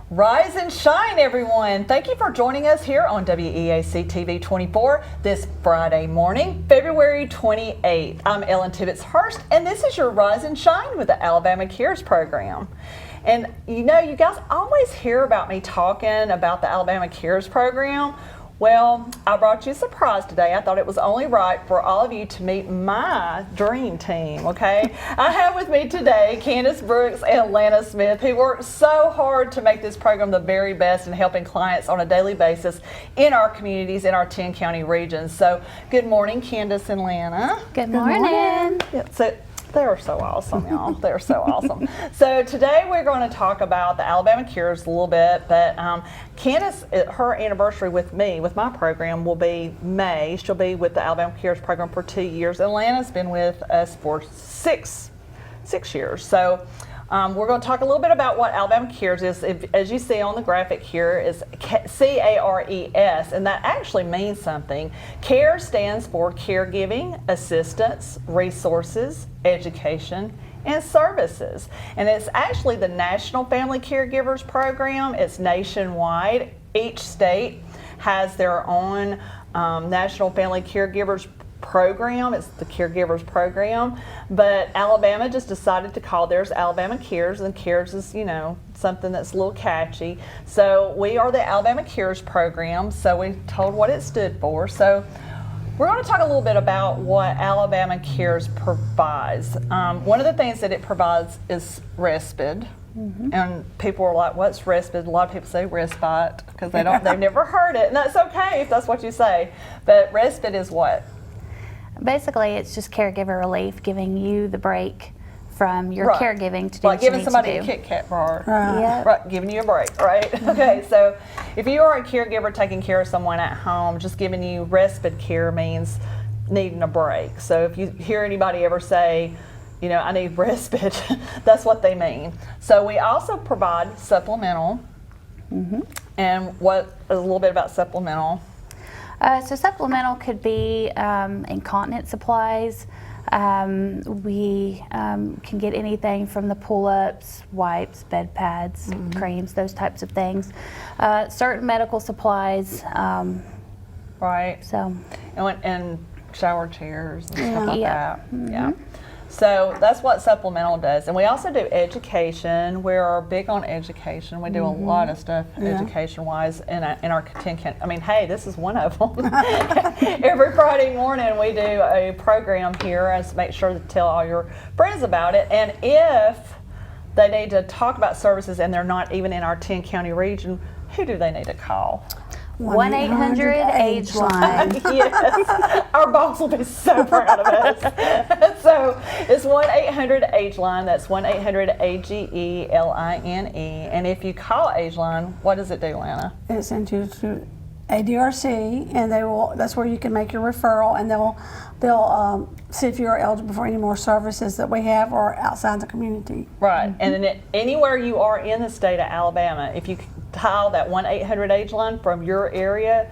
Rise and shine, everyone. Thank you for joining us here on WEAC TV 24 this Friday morning, February 28th. I'm Tibbetts Hurst, and this is your Rise and Shine with the Alabama Cares program. And you know, you guys always hear about me talking about the Alabama Cares program. Well, I brought you a surprise today. I thought it was only right for all of you to meet my dream team, okay? I have with me today Candace Brooks and Lana Smith, who worked so hard to make this program the very best in helping clients on a daily basis in our communities, in our 10-county regions. So, good morning, Candace and Lana. Good morning. Yeah, so they're so awesome, y'all. They're so awesome. So today we're going to talk about the Alabama Cares a little bit, but Candace, her anniversary with me, with my program, will be May. She'll be with the Alabama Cares program for 2 years. Atlanta's been with us for six years. So we're going to talk a little bit about what Alabama Cares is. As you see on the graphic here, is CARES, and that actually means something. CARE stands for caregiving, assistance, resources, education, and services. And it's actually the National Family Caregivers Program. It's nationwide. Each state has their own National Family Caregivers program. It's the Caregivers program, but Alabama just decided to call theirs Alabama Cares, and Cares is, you know, something that's a little catchy. So we are the Alabama Cares program, so we told what it stood for. So we're going to talk a little bit about what Alabama Cares provides. One of the things that it provides is respite. Mm-hmm. And people are like, what's respite? A lot of people say respite because they've never heard it, and that's okay if that's what you say. But respite is what? Basically, it's just caregiver relief, giving you the break from your caregiving to do like what you giving need somebody to a do. Kit Kat bar, Yep. right? Giving you a break, right? Mm-hmm. Okay, so if you are a caregiver taking care of someone at home, just giving you respite care means needing a break. So if you hear anybody ever say, you know, I need respite, that's what they mean. So we also provide supplemental. Mm-hmm. And what is a little bit about supplemental? So supplemental could be incontinence supplies. We can get anything from the pull-ups, wipes, bed pads, mm-hmm. creams, those types of things. Certain medical supplies. Right. So. And shower chairs and stuff like that. Mm-hmm. Yeah. So that's what supplemental does. And we also do education. We're big on education. We do a lot of stuff education-wise in our 10-county. I mean, hey, this is one of them. Every Friday morning we do a program here and make sure to tell all your friends about it. And if they need to talk about services and they're not even in our 10-county region, who do they need to call? 1-800-AGE-LINE. Yes, our boss will be so proud of us. So it's 1-800-AGE-LINE. That's 1-800-AGE-LINE. And if you call AGE-LINE, what does it do, Lana? It sends you to ADRC, and that's where you can make your referral, and they'll see if you're eligible for any more services that we have or outside the community. Right, mm-hmm. And then anywhere you are in the state of Alabama, if you dial that 1-800-AGE-LINE from your area,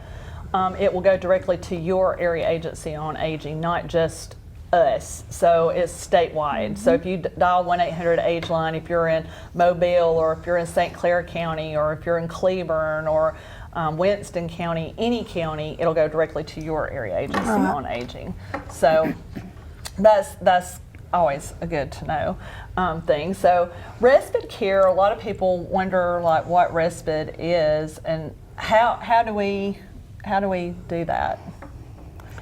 it will go directly to your area agency on aging, not just us. So it's statewide. Mm-hmm. So if you dial 1-800-AGE-LINE, if you're in Mobile or if you're in St. Clair County or if you're in Cleburne or Winston County, any county, it'll go directly to your area agency on aging. So that's always a good to know thing. So respite care, a lot of people wonder like what respite is and how do we do that?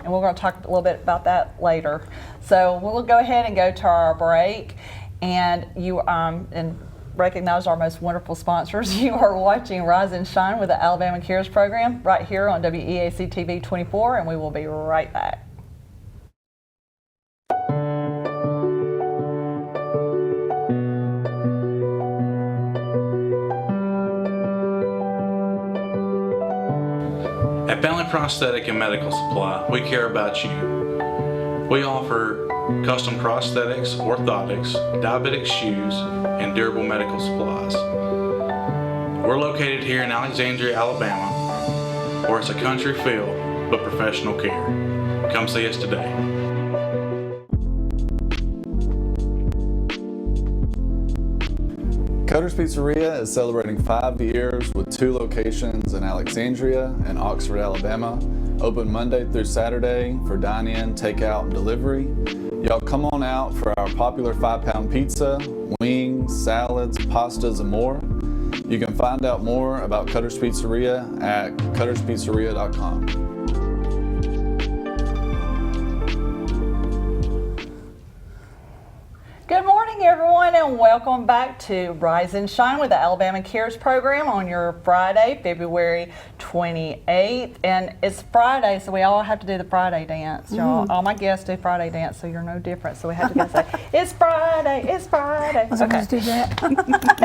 And we're going to talk a little bit about that later. So we'll go ahead and go to our break, and you and recognize our most wonderful sponsors. You are watching Rise and Shine with the Alabama Cares program right here on WEAC TV 24, and we will be right back. At Family Prosthetic and Medical Supply, we care about you. We offer custom prosthetics, orthotics, diabetic shoes, and durable medical supplies. We're located here in Alexandria, Alabama, where it's a country feel but professional care. Come see us today. Coder's Pizzeria is celebrating 5 years with 2 locations in Alexandria and Oxford, Alabama. Open Monday through Saturday for dine-in, takeout, and delivery. Y'all come on out for our popular 5-pound pizza, wings, salads, pastas, and more. You can find out more about Coder's Pizzeria at coderspizzeria.com. Good morning, everyone, and welcome back to Rise and Shine with the Alabama Cares program on your Friday, February 28th. And it's Friday, so we all have to do the Friday dance. Y'all, all my guests do Friday dance, so you're no different. So we have to go say, "It's Friday, it's Friday." Let's do that. And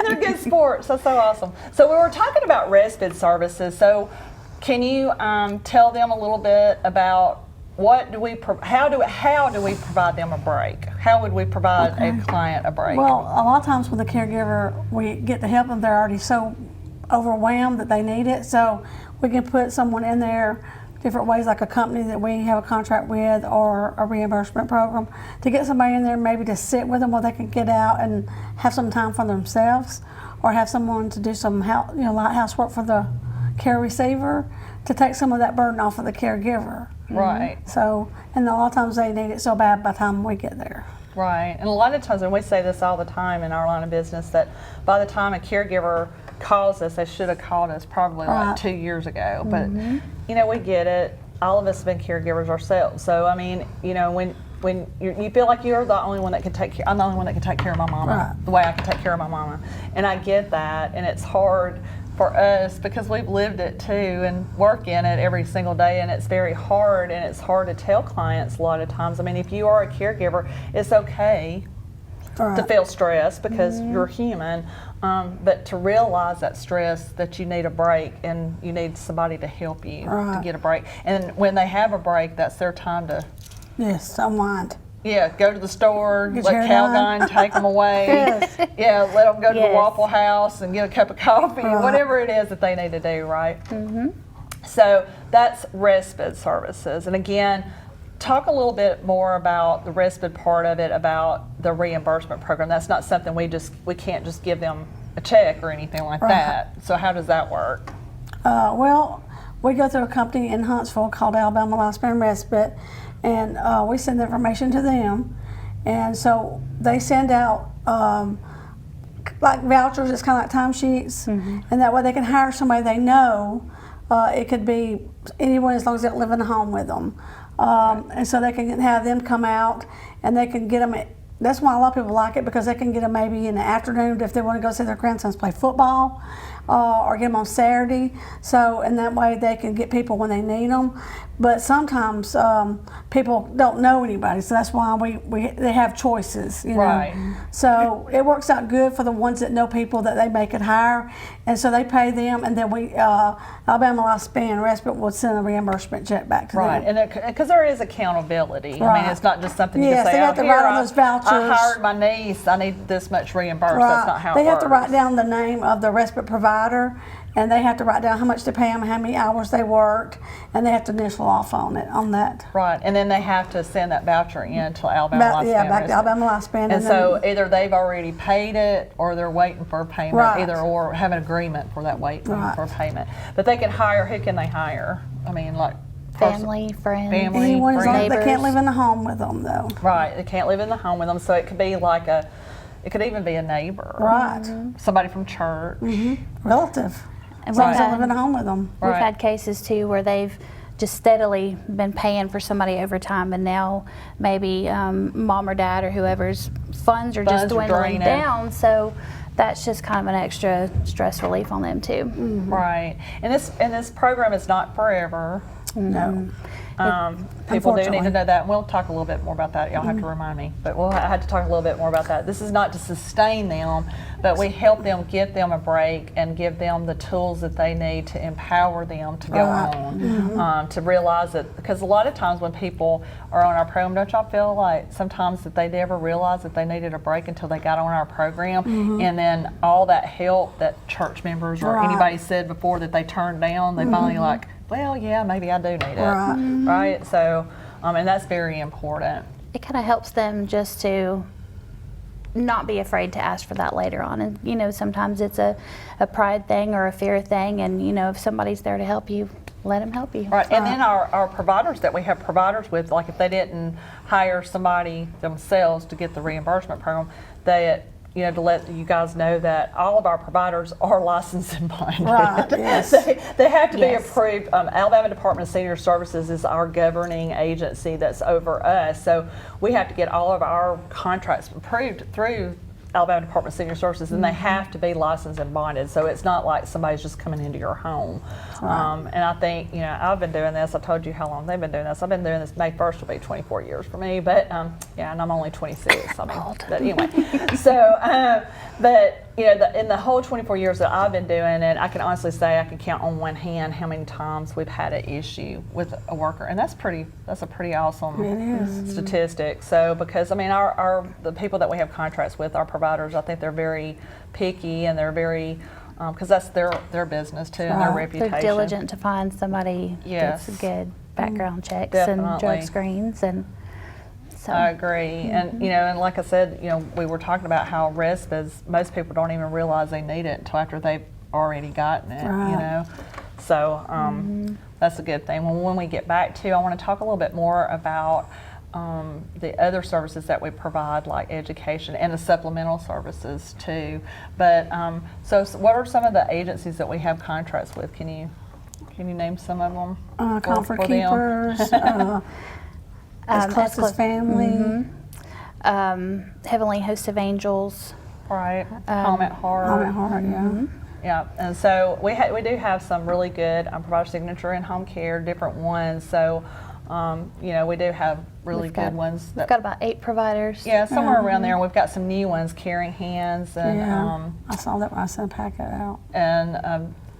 they're good sports. That's so awesome. So we were talking about respite services. So can you tell them a little bit about how do we provide them a break? How would we provide a client a break? Well, a lot of times with the caregiver, we get to help them. They're already so overwhelmed that they need it. So we can put someone in there different ways, like a company that we have a contract with or a reimbursement program, to get somebody in there maybe to sit with them while they can get out and have some time for themselves, or have someone to do some light housework for the care receiver to take some of that burden off of the caregiver. Right. So, and a lot of times they need it so bad by the time we get there. Right. And a lot of times, and we say this all the time in our line of business, that by the time a caregiver calls us, they should have called us probably like 2 years ago. But, we get it. All of us have been caregivers ourselves. So, I mean, when you feel like you're the only one that can take care, I'm the only one that can take care of my mama, the way I can take care of my mama. And I get that, and it's hard for us because we've lived it too and work in it every single day, and it's very hard, and it's hard to tell clients a lot of times. I mean, if you are a caregiver, it's okay to feel stress because you're human, but to realize that stress, that you need a break and you need somebody to help you to get a break. And when they have a break, that's their time to unwind. Yeah, go to the store, let Calgon take them away. Yeah, let them go to the Waffle House and get a cup of coffee, whatever it is that they need to do, right? So that's respite services. And again, talk a little bit more about the respite part of it, about the reimbursement program. That's not something we can't just give them a check or anything like that. So how does that work? Well, we go through a company in Huntsville called Alabama Lifespan Respite, and we send the information to them, and so they send out like vouchers. It's kind of like timesheets, and that way they can hire somebody they know. It could be anyone as long as they don't live in the home with them, and so they can have them come out, and they can get them. That's why a lot of people like it, because they can get them maybe in the afternoon if they want to go see their grandsons play football, or get them on Saturday. So, and that way they can get people when they need them. But sometimes people don't know anybody, so that's why they have choices, Right. So it works out good for the ones that know people that they may could hire, and so they pay them, and then Alabama Lifespan Respite will send a reimbursement check back to them. Right, and because there is accountability. I mean, it's not just something you can say, they have to write on those vouchers. I hired my niece, I need this much reimbursed. That's not how it works. They have to write down the name of the respite provider, and they have to write down how much to pay them, how many hours they worked, and they have to initial off on that. Right, and then they have to send that voucher in to Alabama Lifespan. Back to Alabama Lifespan. And so either they've already paid it, or they're waiting for a payment, or have an agreement for that waiting for a payment. But they can hire, who can they hire? I mean, like family, friends, anyone, as long as neighbors. they can't live in the home with them, though. Right, they can't live in the home with them, so it could be like it could even be a neighbor. Right. Somebody from church. Relative. And As long as they live in the home with them. We've had cases too where they've just steadily been paying for somebody over time, and now maybe mom or dad or whoever's funds are just dwindling down. So that's just kind of an extra stress relief on them too. Right, and this program is not forever. No. People do need to know that. We'll talk a little bit more about that. Y'all have to remind me, but we'll have to talk a little bit more about that. This is not to sustain them, but we help them, get them a break, and give them the tools that they need to empower them to go on, to realize that, because a lot of times when people are on our program, don't y'all feel like sometimes that they never realized that they needed a break until they got on our program, and then all that help that church members or anybody said before that they turned down, they finally like, well, yeah, maybe I do need it, right? So, and that's very important. It kind of helps them just to not be afraid to ask for that later on. And you know, sometimes it's a pride thing or a fear thing, and you know, if somebody's there to help you, let them help you. Right, and then our providers that we have providers with, like if they didn't hire somebody themselves to get the reimbursement program, they, you know, to let you guys know that all of our providers are licensed and bonded. Right, yes. They have to be Yes. approved. Alabama Department of Senior Services is our governing agency that's over us, so we have to get all of our contracts approved through Alabama Department of Senior Services, and they have to be licensed and bonded, so it's not like somebody's just coming into your home. And I think, you know, I've been doing this, I told you how long they've been doing this. I've been doing this, May 1st will be 24 years for me, but yeah, and I'm only 26, I mean, but anyway. So, but you know, in the whole 24 years that I've been doing it, I can honestly say I can count on one hand how many times we've had an issue with a worker, and that's a pretty awesome statistic. So, because I mean, the people that we have contracts with, our providers, I think they're very picky and they're very, because that's their business too, and their reputation. They're diligent to find somebody that's good background checks and drug Definitely. screens, and so. I agree, and you know, and like I said, you know, we were talking about how RISP is, most people don't even realize they need it until after they've already gotten it, you know. So that's a good thing. When we get back to, I want to talk a little bit more about the other services that we provide, like education and the supplemental services too. But so what are some of the agencies that we have contracts with? Can you name some of them? Comfort for them? Keepers, As Close as Family. Heavenly Host of Angels. Right. Home at Heart. Home at Heart, yeah. Yeah, and so we do have some really good provider signature and home care, different ones. So, you know, we do have really good ones. We've got about 8 providers. Yeah, somewhere around there. We've got some new ones, Caring Hands, and Yeah, I saw that when I sent a packet out. and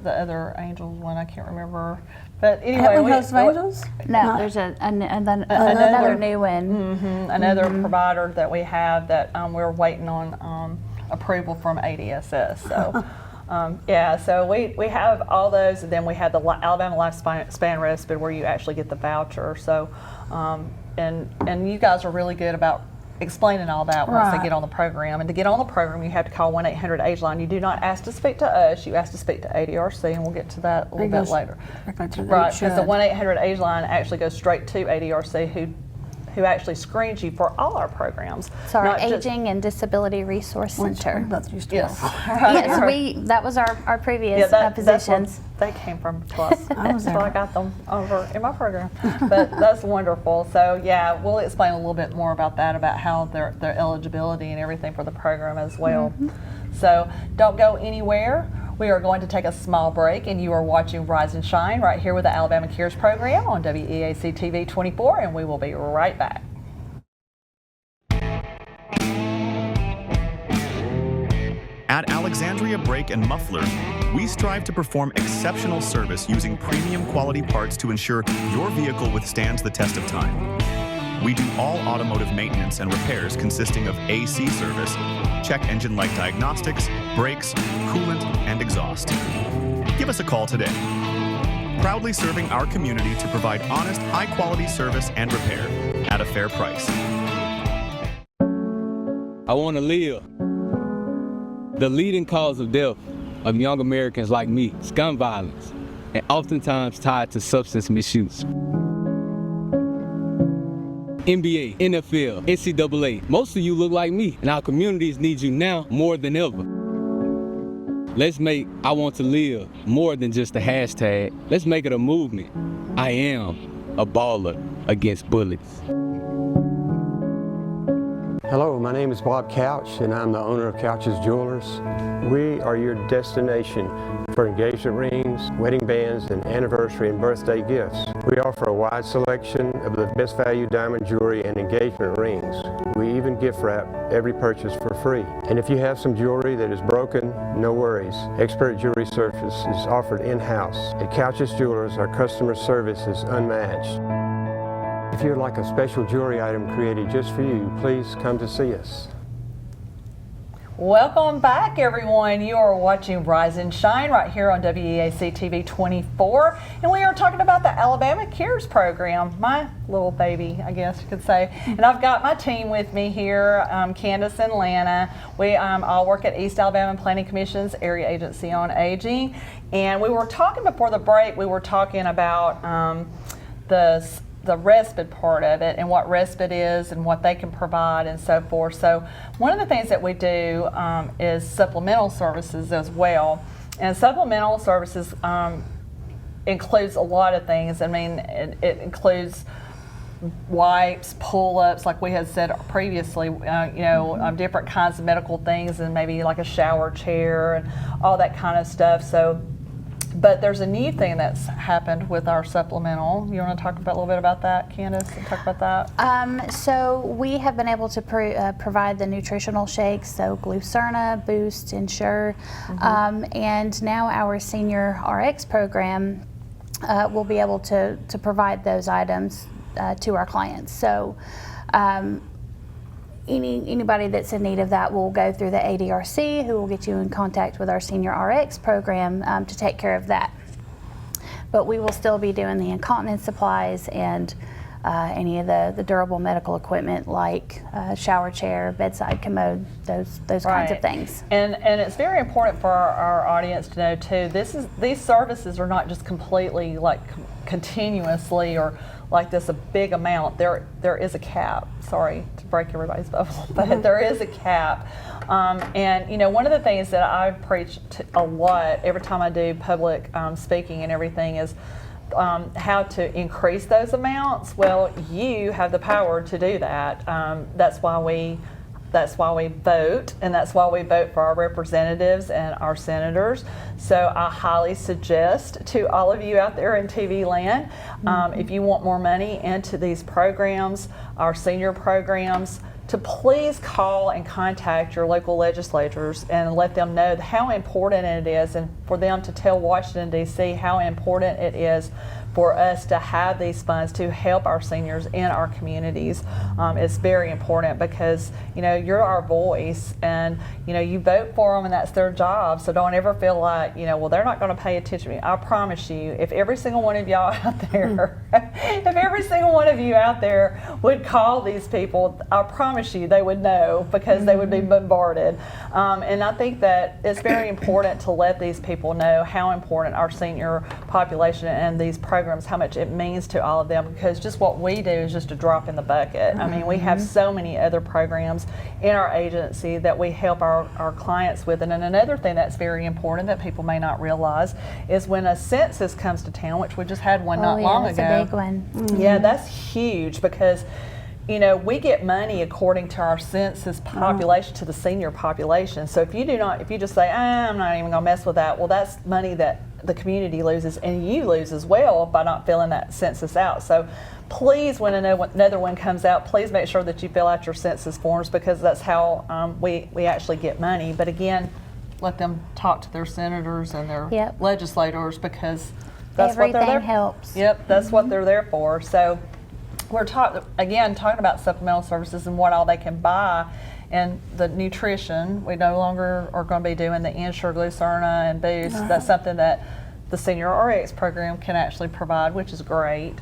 the other Angels one, I can't remember. But anyway, Heavenly Host of Angels? No, there's another new one. another provider that we have that we're waiting on approval from ADSS. So, yeah, so we have all those, and then we have the Alabama Lifespan Respite where you actually get the voucher. So, and you guys are really good about explaining all that once they get on the program. And to get on the program, you have to call 1-800-AGE-LINE. You do not ask to speak to us, you ask to speak to ADRC, and we'll get to that a little bit later. Right, because the 1-800-AGE-LINE actually goes straight to ADRC, who actually screens you for all our programs. So our Aging and Disability Resource Center. Both used to Yes. Yes, that was our previous positions. They came from plus. I was So there. I got them over in my program. But that's wonderful. So yeah, we'll explain a little bit more about that, about how their eligibility and everything for the program as well. So don't go anywhere. We are going to take a small break, and you are watching Rise and Shine right here with the Alabama Cares program on WEAC TV 24, and we will be right back. At Alexandria Brake and Muffler, we strive to perform exceptional service using premium quality parts to ensure your vehicle withstands the test of time. We do all automotive maintenance and repairs consisting of AC service, check engine light diagnostics, brakes, coolant, and exhaust. Give us a call today. Proudly serving our community to provide honest, high-quality service and repair at a fair price. I want to live. The leading cause of death of young Americans like me is gun violence, and oftentimes tied to substance misuse. NBA, NFL, NCAA, most of you look like me, and our communities need you now more than ever. Let's make I Want to Live more than just a hashtag. Let's make it a movement. I am a baller against bullets. Hello, my name is Bob Couch, and I'm the owner of Couch's Jewelers. We are your destination for engagement rings, wedding bands, and anniversary and birthday gifts. We offer a wide selection of the best value diamond jewelry and engagement rings. We even gift wrap every purchase for free. And if you have some jewelry that is broken, no worries. Expert jewelry service is offered in-house. At Couch's Jewelers, our customer service is unmatched. If you'd like a special jewelry item created just for you, please come to see us. Welcome back, everyone. You are watching Rise and Shine right here on WEAC TV 24, and we are talking about the Alabama Cares program, my little baby, I guess you could say. And I've got my team with me here, Candace and Lana. We all work at East Alabama Planning Commission's Area Agency on Aging, and we were talking before the break. We were talking about the respite part of it and what respite is and what they can provide and so forth. So one of the things that we do is supplemental services as well. And supplemental services includes a lot of things. I mean, it includes wipes, pull-ups, like we had said previously, different kinds of medical things, and maybe like a shower chair and all that kind of stuff. So, but there's a new thing that's happened with our supplemental. You want to talk a little bit about that, Candace, and talk about that? So we have been able to provide the nutritional shakes, so Glucerna, Boost, Ensure, and now our Senior RX program will be able to provide those items to our clients. So anybody that's in need of that will go through the ADRC, who will get you in contact with our Senior RX program to take care of that. But we will still be doing the incontinence supplies and any of the durable medical equipment like shower chair, bedside commode, those kinds of things. And it's very important for our audience to know too, these services are not just completely like continuously or like this a big amount. There is a cap. Sorry to break everybody's bubble, but there is a cap. And one of the things that I preach a lot every time I do public speaking and everything is how to increase those amounts. Well, you have the power to do that. That's why we vote, and that's why we vote for our representatives and our senators. So I highly suggest to all of you out there in TV land, if you want more money into these programs, our senior programs, to please call and contact your local legislators and let them know how important it is, and for them to tell Washington, D.C. how important it is for us to have these funds to help our seniors in our communities. It's very important because you're our voice, and you vote for them, and that's their job. So don't ever feel like well, they're not going to pay attention to me. I promise you, if every single one of y'all out there, if every single one of you out there would call these people, I promise you they would know, because they would be bombarded. And I think that it's very important to let these people know how important our senior population and these programs, how much it means to all of them, because just what we do is just a drop in the bucket. I mean, we have so many other programs in our agency that we help our clients with. And then another thing that's very important that people may not realize is when a census comes to town, which we just had one not long ago. That's a big one. Yeah, that's huge, because we get money according to our census population, to the senior population. So if you just say, I'm not even gonna mess with that, well, that's money that the community loses, and you lose as well by not filling that census out. So please, when another one comes out, please make sure that you fill out your census forms, because that's how we actually get money. But again, let them talk to their senators and their legislators, because that's what they're there. Everything helps. Yep, that's what they're there for. So we're talking about supplemental services and what all they can buy, and the nutrition. We no longer are going to be doing the Ensure, Glucerna, and Boost. That's something that the Senior RX program can actually provide, which is great.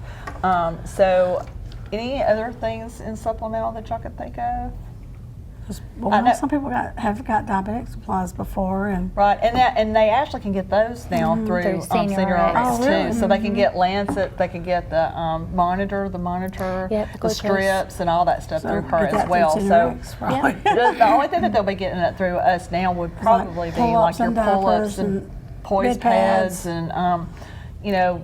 So any other things in supplemental that y'all could think of? Some people have got diabetic supplies before, and and they actually can get those now through Senior RX too. So they can get Lancet, they can get the monitor, the strips, and all that stuff through her as well. So the only thing that they'll be getting it through us now would probably be like your pull-ups and poise pads and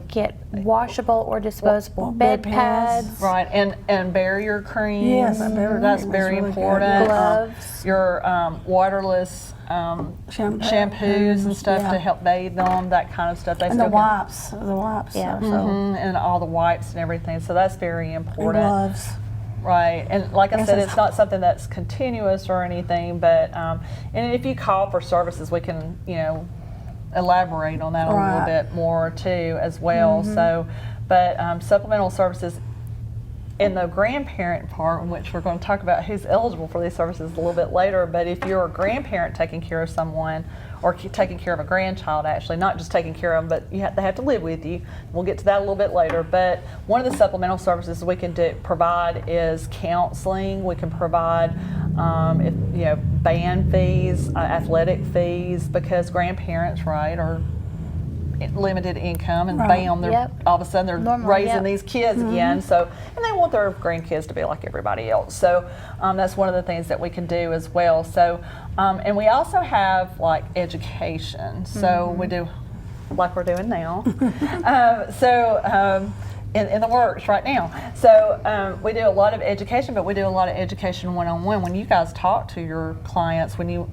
get washable or disposable bed pads. Right, and barrier creams. Yes, that's very important. Gloves. Your waterless shampoos and stuff to help bathe them, that kind of stuff. And the wipes. Yeah. And all the wipes and everything. So that's very important. And gloves. Right, and like I said, it's not something that's continuous or anything, but and if you call for services, we can elaborate on that a little bit more too as well. So, but supplemental services in the grandparent part, in which we're going to talk about who's eligible for these services a little bit later, but if you're a grandparent taking care of someone, or taking care of a grandchild, actually, not just taking care of them, but they have to live with you. We'll get to that a little bit later. But one of the supplemental services we can provide is counseling. We can provide band fees, athletic fees, because grandparents, right, are limited income, and bam, they're all of a sudden they're raising these kids again. So, and they want their grandkids to be like everybody else. So that's one of the things that we can do as well. So, and we also have like education. So we do, like we're doing now. In the works right now. So we do a lot of education, but we do a lot of education one-on-one. When you guys talk to your clients, when you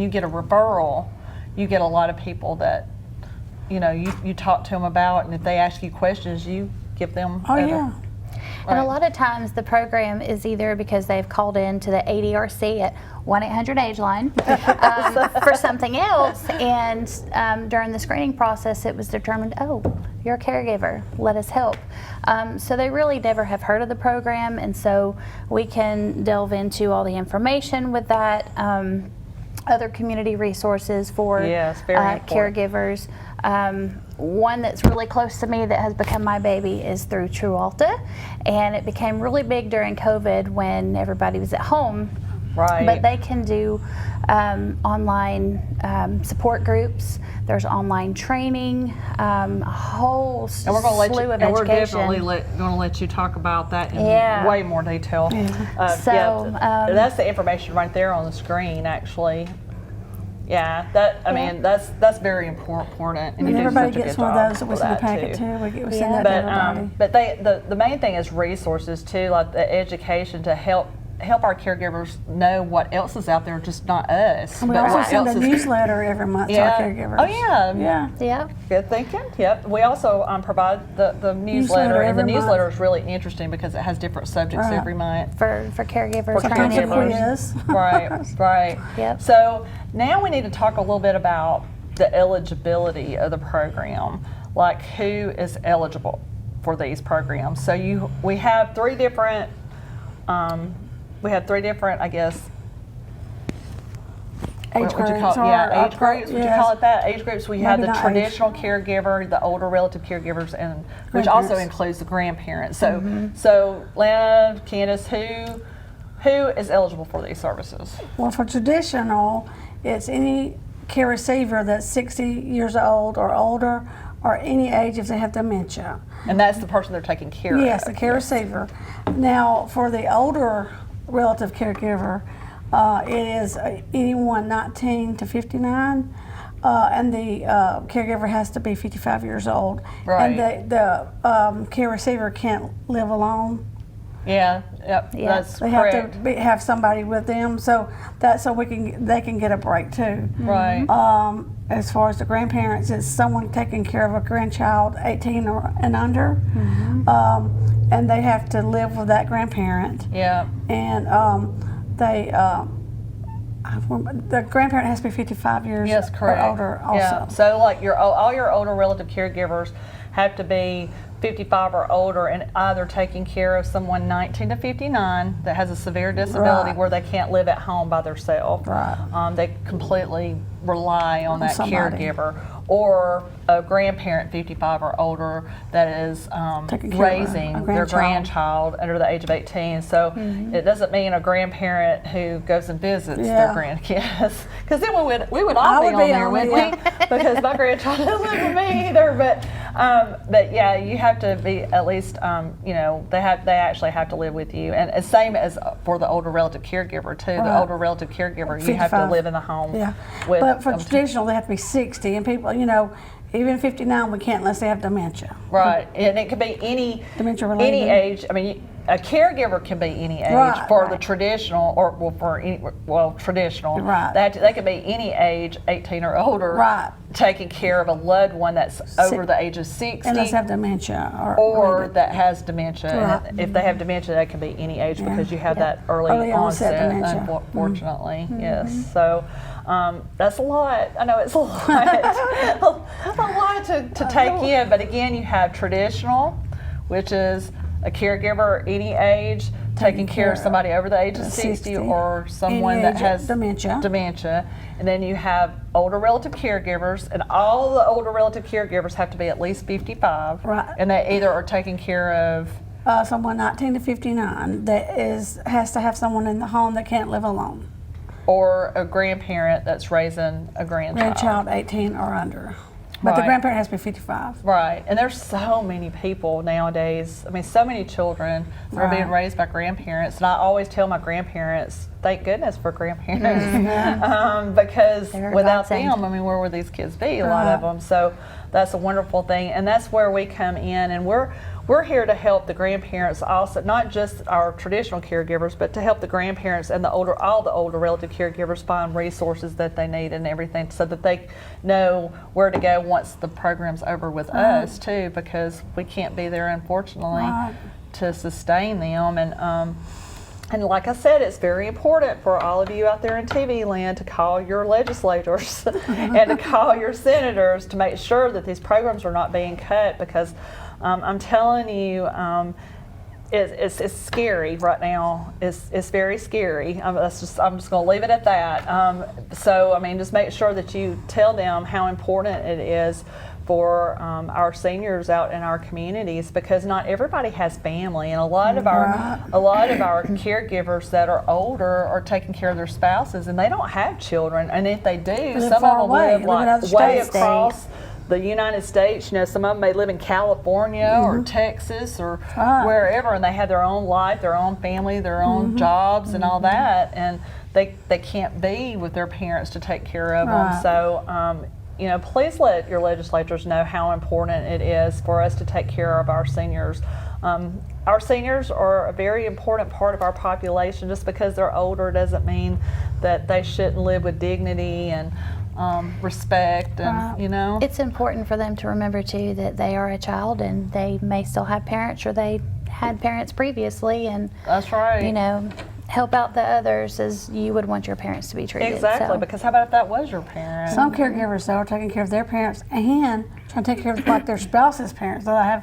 get a referral, you get a lot of people that you talk to them about, and if they ask you questions, you give them. And a lot of times the program is either because they've called in to the ADRC at 1-800-AGE-LINE for something else, and during the screening process it was determined, oh, you're a caregiver, let us help. So they really never have heard of the program, and so we can delve into all the information with that. Other community resources for caregivers. One that's really close to me that has become my baby is through True Alta, and it became really big during COVID when everybody was at home. Right. But they can do online support groups. There's online training, a whole slew of education. And we're definitely going to let you talk about that in way more detail. That's the information right there on the screen, actually. Yeah, that's very important. And everybody gets one of those that was in the packet too. We send that to everybody. But the main thing is resources too, like the education to help our caregivers know what else is out there, just not us. And we also send a newsletter every month to our caregivers. Oh yeah. Good thinking. Yep. We also provide the newsletter, and the newsletter is really interesting because it has different subjects every month for caregivers. For caregivers. Right. Yep. So now we need to talk a little bit about the eligibility of the program, like who is eligible for these programs. So we have three different. I guess, age groups. Age groups. Would you call it that? Age groups. We have the traditional caregiver, the older relative caregivers, and which also includes the grandparents. So, so Lana, Candace, who is eligible for these services? Well, for traditional, it's any care receiver that's 60 years old or older, or any age if they have dementia. And that's the person they're taking care of. Yes, the care receiver. Now, for the older relative caregiver, it is anyone 19 to 59, and the caregiver has to be 55 years old. Right. And the care receiver can't live alone. Yeah, that's they correct. have to have somebody with them, so they can get a break too. Right. As far as the grandparents, it's someone taking care of a grandchild 18 and under, and they have to live with that grandparent. Yeah. And the grandparent has to be 55 years or older also. Yeah. So like all your older relative caregivers have to be 55 or older and either taking care of someone 19 to 59 that has a severe disability where they can't live at home by themselves. Right. They completely rely on that somebody. caregiver, or a grandparent 55 or older that is raising their grandchild under the age of 18. So it doesn't mean a grandparent who goes and visits their grandkids, because then we would all be on there, wouldn't we? Because my grandchild doesn't live with me either. But yeah, you have to be at least they actually have to live with you, and same as for the older relative caregiver too. The older relative caregiver, 55. You have to live in the home. Yeah. With but for traditional, they have to be 60, and people, even 59, we can't unless they have dementia. Right, and it could be any age. I mean, a caregiver can be any age for the traditional, or traditional. Right. They could be any age, 18 or older. Right. Taking care of a loved one that's over the age of 60. Unless they have dementia. Or that has dementia. Right. And if they have dementia, that can be any age because you have that early onset unfortunately. Yes. So that's a lot. I know it's a lot. a lot to take in. But again, you have traditional, which is a caregiver any age taking care of somebody over the age of 60 or someone that has dementia. And then you have older relative caregivers, and all the older relative caregivers have to be at least 55. Right. And they either are taking care of someone 19 to 59 that has to have someone in the home that can't live alone. or a grandparent that's raising a grandchild. 18 or under. But the grandparent has to be 55. Right, and there's so many people nowadays. I mean, so many children that are being raised by grandparents. And I always tell my grandparents, thank goodness for grandparents, because without them, I mean, where would these kids be? A lot of them. So that's a wonderful thing, and that's where we come in, and we're here to help the grandparents also, not just our traditional caregivers, but to help the grandparents and all the older relative caregivers find resources that they need and everything, so that they know where to go once the program's over with us too, because we can't be there, unfortunately, to sustain them. And like I said, it's very important for all of you out there in TV land to call your legislators and to call your senators to make sure that these programs are not being cut, because I'm telling you, it's scary right now. It's very scary. I'm just going to leave it at that. So I mean, just make sure that you tell them how important it is for our seniors out in our communities, because not everybody has family, and a lot of our caregivers that are older are taking care of their spouses, and they don't have children, and if they do, some of them live like way across the United States. You know, some of them may live in California or Texas or wherever, and they have their own life, their own family, their own jobs and all that, and they can't be with their parents to take care of them. So you know, please let your legislators know how important it is for us to take care of our seniors. Our seniors are a very important part of our population. Just because they're older doesn't mean that they shouldn't live with dignity and respect, and you know. It's important for them to remember too that they are a child and they may still have parents, or they had parents previously, and that's right. You know, help out the others as you would want your parents to be treated. Exactly, because how about if that was your parent? Some caregivers though are taking care of their parents and trying to take care of like their spouse's parents. So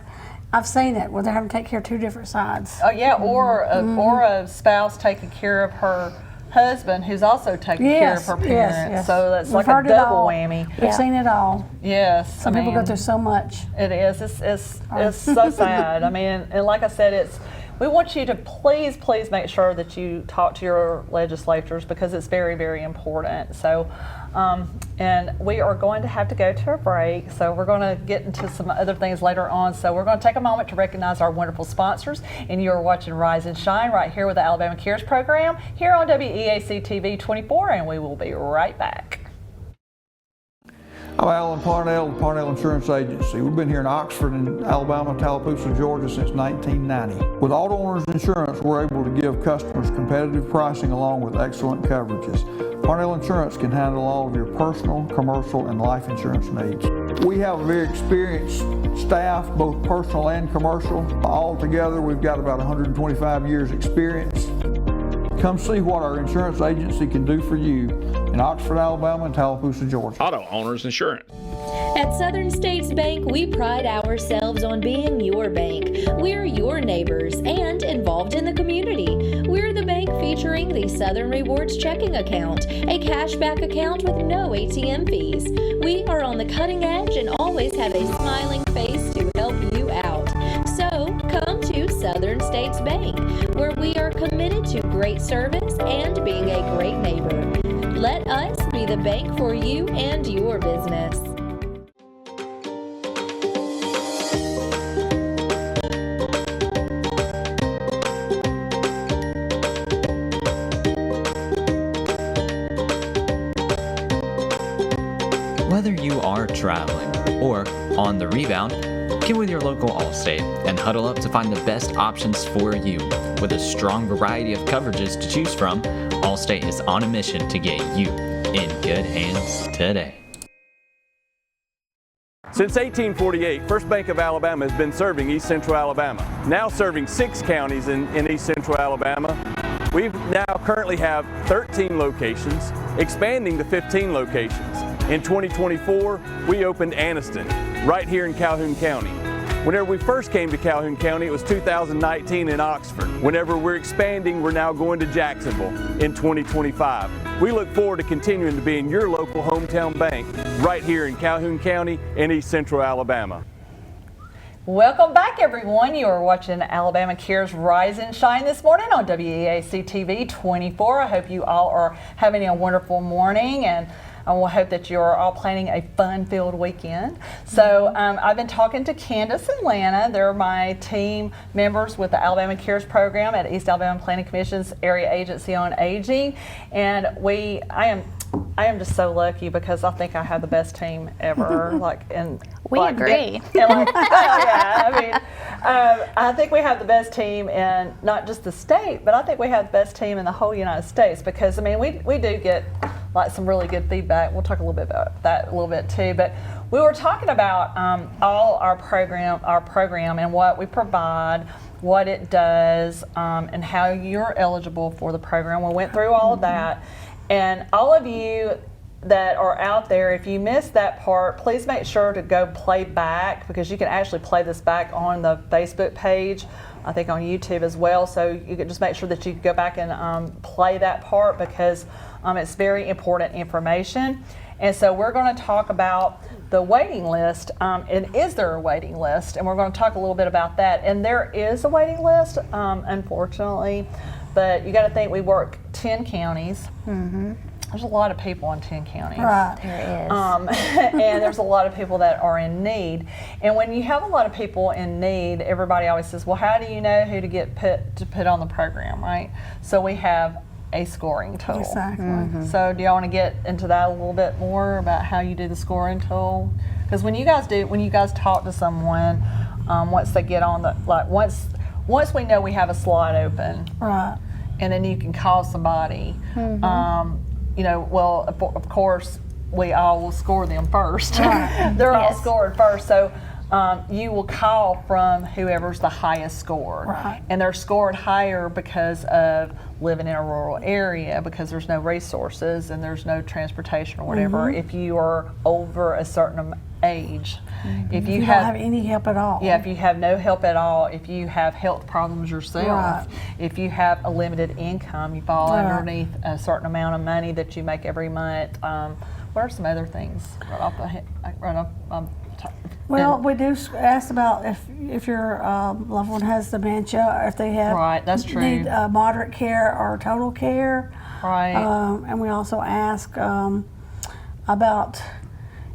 I've seen it where they're having to take care of two different sides. Oh yeah, or a spouse taking care of her husband who's also taking care of her parents. Yes. So that's like a double whammy. We've seen it all. Yes. Some people go through so much. It is. It's so sad. I mean, and like I said, we want you to please make sure that you talk to your legislators, because it's very, very important. So, and we are going to have to go to a break. So we're going to get into some other things later on. So we're going to take a moment to recognize our wonderful sponsors. And you are watching Rise and Shine right here with the Alabama Cares program here on WEAC TV 24, and we will be right back. I'm Alan Parnell with Parnell Insurance Agency. We've been here in Oxford and Alabama, Tallapoosa, Georgia since 1990. With Auto Owners Insurance, we're able to give customers competitive pricing along with excellent coverages. Parnell Insurance can handle all of your personal, commercial, and life insurance needs. We have a very experienced staff, both personal and commercial. All together, we've got about 125 years experience. Come see what our insurance agency can do for you in Oxford, Alabama, and Tallapoosa, Georgia. Auto Owners Insurance. At Southern States Bank, we pride ourselves on being your bank. We're your neighbors and involved in the community. We're the bank featuring the Southern Rewards checking account, a cashback account with no ATM fees. We are on the cutting edge and always have a smiling face to help you out. So come to Southern States Bank, where we are committed to great service and being a great neighbor. Let us be the bank for you and your business. Whether you are traveling or on the rebound, get with your local Allstate and huddle up to find the best options for you. With a strong variety of coverages to choose from, Allstate is on a mission to get you in good hands today. Since 1848, First Bank of Alabama has been serving East Central Alabama. Now serving 6 counties in East Central Alabama. We now currently have 13 locations, expanding to 15 locations. In 2024, we opened Anniston, right here in Calhoun County. Whenever we first came to Calhoun County, it was 2019 in Oxford. Whenever we're expanding, we're now going to Jacksonville in 2025. We look forward to continuing to be in your local hometown bank right here in Calhoun County and East Central Alabama. Welcome back, everyone. You are watching Alabama Cares Rise and Shine this morning on WEAC TV 24. I hope you all are having a wonderful morning, and I will hope that you're all planning a fun-filled weekend. So I've been talking to Candace and Lana. They're my team members with the Alabama Cares program at East Alabama Planning Commission's Area Agency on Aging, and I am just so lucky because I think I have the best team ever. We agree. I think we have the best team in not just the state, but I think we have the best team in the whole United States, because we do get some really good feedback. We'll talk a little bit about that a little bit too. But we were talking about all our program and what we provide, what it does, and how you're eligible for the program. We went through all of that. And all of you that are out there, if you missed that part, please make sure to go play back, because you can actually play this back on the Facebook page, I think on YouTube as well. So you can just make sure that you go back and play that part, because it's very important information. And so we're going to talk about the waiting list, and is there a waiting list? And we're going to talk a little bit about that. And there is a waiting list, unfortunately. But you got to think, we work 10 counties. Mm-hmm. There's a lot of people in 10 counties. Right. There is. And there's a lot of people that are in need. And when you have a lot of people in need, everybody always says, well, how do you know who to put on the program, right? So we have a scoring tool. Exactly. Mm-hmm. So do y'all want to get into that a little bit more about how you do the scoring tool? Because when you guys talk to someone, once they get on once we know we have a slot open, Right. and then you can call somebody, of course, we all will score them first. Right. They're all scored first. So you will call from whoever's the highest scored. Right. And they're scored higher because of living in a rural area, because there's no resources and there's no transportation or whatever. If you are over a certain age, if you don't have any help at all. if you have no help at all, if you have health problems yourself, Right. if you have a limited income, you fall Right. underneath a certain amount of money that you make every month. What are some other things right off the head? Well, we do ask about if your loved one has dementia, or if they have Right, that's true. need moderate care or total care. Right. And we also ask about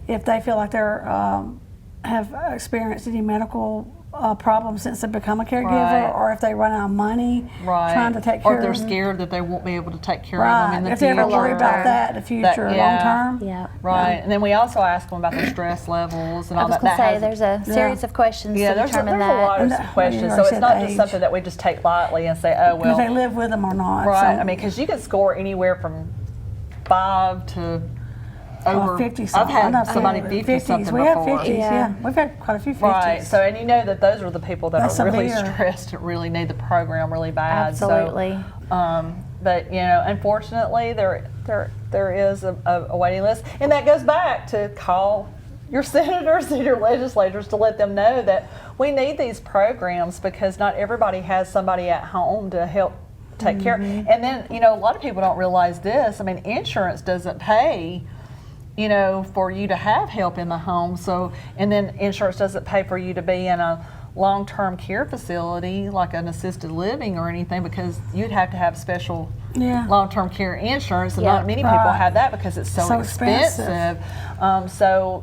if they feel like they're have experienced any medical problems since they become a caregiver, Right. or if they run out of money trying to take care or if they're of them. scared that they won't be able to take care of them in the if future. they ever worry about that in the future, long term. Yeah. Right, and then we also ask them about their stress levels and I all was that. going to say, has- there's a series of questions to there's determine a lot that. of questions, Yeah, so I it's said not age. just something that we just take lightly and say, oh, If well, they live with them or not. right, So, I mean, because you can score anywhere from 5 to over 50 I've something. I know had somebody some 50 something We have before. 50s, yeah. We've had quite a few 50s. Right, so and you know that those are the people that That's are really severe. stressed and really need the program really bad. Absolutely. So, but unfortunately, there is a waiting list, and that goes back to call your senators and your legislators to let them know that we need these programs, because not everybody has somebody at home to help take care. And then a lot of people don't realize this. I mean, insurance doesn't pay for you to have help in the home. So, and then insurance doesn't pay for you to be in a long-term care facility like an assisted living or anything, because you'd have to have special long-term care insurance, and not many people have that because it's so expensive. So,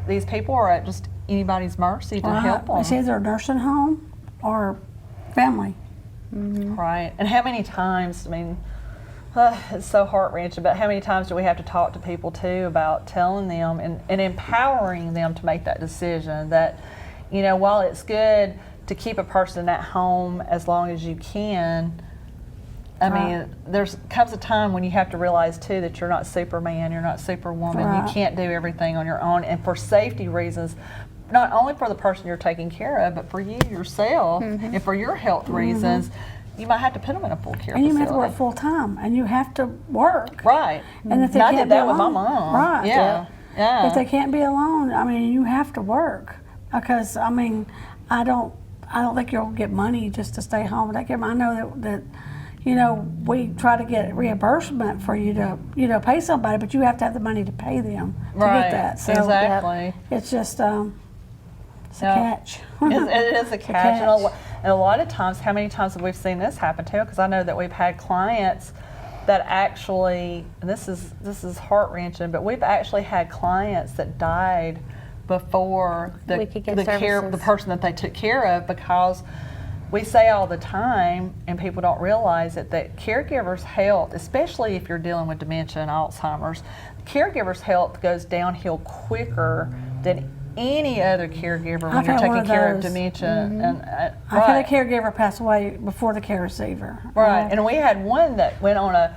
these people are at just anybody's mercy to help them. It's either a nursing home or family. Right. And how many times, I mean, it's so heart-wrenching, but how many times do we have to talk to people too about telling them and empowering them to make that decision that, while it's good to keep a person at home as long as you can, I mean, comes a time when you have to realize too that you're not Superman, you're not Superwoman, you can't do everything on your own, and for safety reasons, not only for the person you're taking care of, but for you yourself and for your health reasons, you might have to put them in a full care facility. And you have to work full time, and you have to work. Right. And if they I can't did that be with my alone, mom. right? Yeah. If they can't be alone, I mean, you have to work, because I mean, I don't think you'll get money just to stay home. I know that you know, we try to get reimbursement for you to, you know, pay somebody, but you have to have the money to pay them to get that. So exactly. It's just it's a catch. It is a catch. And a lot of times, how many times have we seen this happen too? Because I know that we've had clients that actually, and this is heart wrenching, but we've actually had clients that died before the person that they took care of, because we say all the time, and people don't realize it, that caregivers' health, especially if you're dealing with dementia and Alzheimer's, caregivers' health goes downhill quicker than any other caregiver when you're taking care of dementia. And I've had a caregiver pass away before the care receiver. Right, and we had one that went on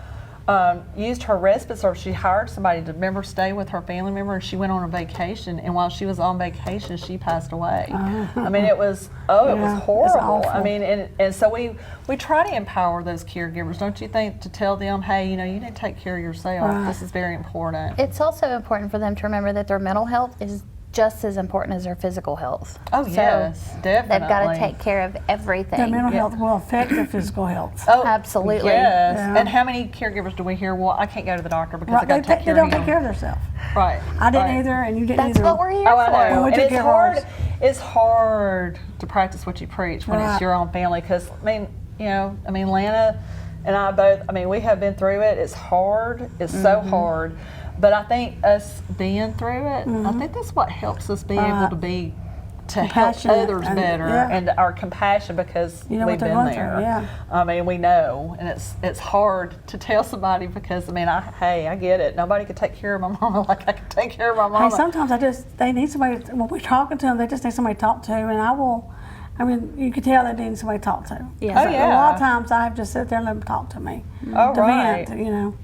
used her respite service. She hired somebody to stay with her family member, and she went on a vacation, and while she was on vacation, she passed away. I mean, it was horrible. I mean, and so we try to empower those caregivers, don't you think, to tell them, hey, you know, you need to take care of yourself. This is very important. It's also important for them to remember that their mental health is just as important as their physical health. Oh, so yes, definitely. They've got to take care of everything. Their mental health will affect their physical health. Oh, absolutely. Yes. Yeah. And how many caregivers do we hear, well, I can't go to the doctor because I got to take care of They don't take care of themselves. Right. I didn't either, and you didn't either. That's what we're here for. I know. And it's hard to practice what you preach when it's your own family, because, Lana and I both, we have been through it. It's hard. It's so hard. But I think us being through it, I think that's what helps us be able to help others better, and our compassion, because we've been there. We know, and it's hard to tell somebody, because I get it. Nobody could take care of my mama like I could take care of my mama. Hey, sometimes they need somebody. When we're talking to them, they just need somebody to talk to, and you can tell they need somebody to talk to. Yeah. So a lot of times I have to sit there and let them talk to me. Vent,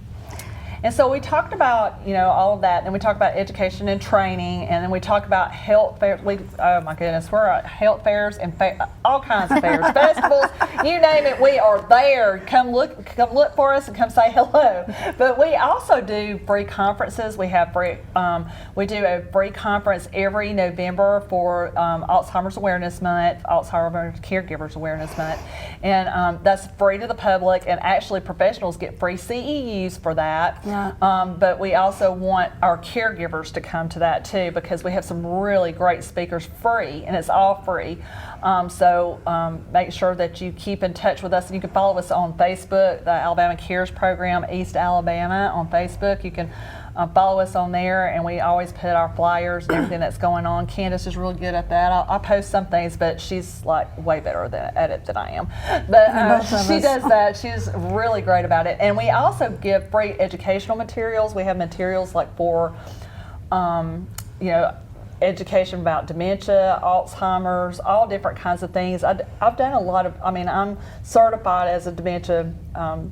And so we talked about, all of that, and we talked about education and training, and then we talked about health fairs. Oh my goodness, we're at health fairs and all kinds of fairs, festivals, you name it, we are there. Come look for us and come say hello. But we also do free conferences. We have we do a free conference every November for Alzheimer's Awareness Month, Alzheimer's Caregivers Awareness Month, and that's free to the public, and actually professionals get free CEUs for that. But we also want our caregivers to come to that too, because we have some really great speakers free, and it's all free. So make sure that you keep in touch with us, and you can follow us on Facebook, the Alabama Cares Program East Alabama on Facebook. You can follow us on there, and we always put our flyers and everything that's going on. Candace is really good at that. I post some things, but she's like way better at it than I am. But she does that. She's really great about it. And we also give free educational materials. We have materials like for, education about dementia, Alzheimer's, all different kinds of things. I've done a lot of, I'm certified as a dementia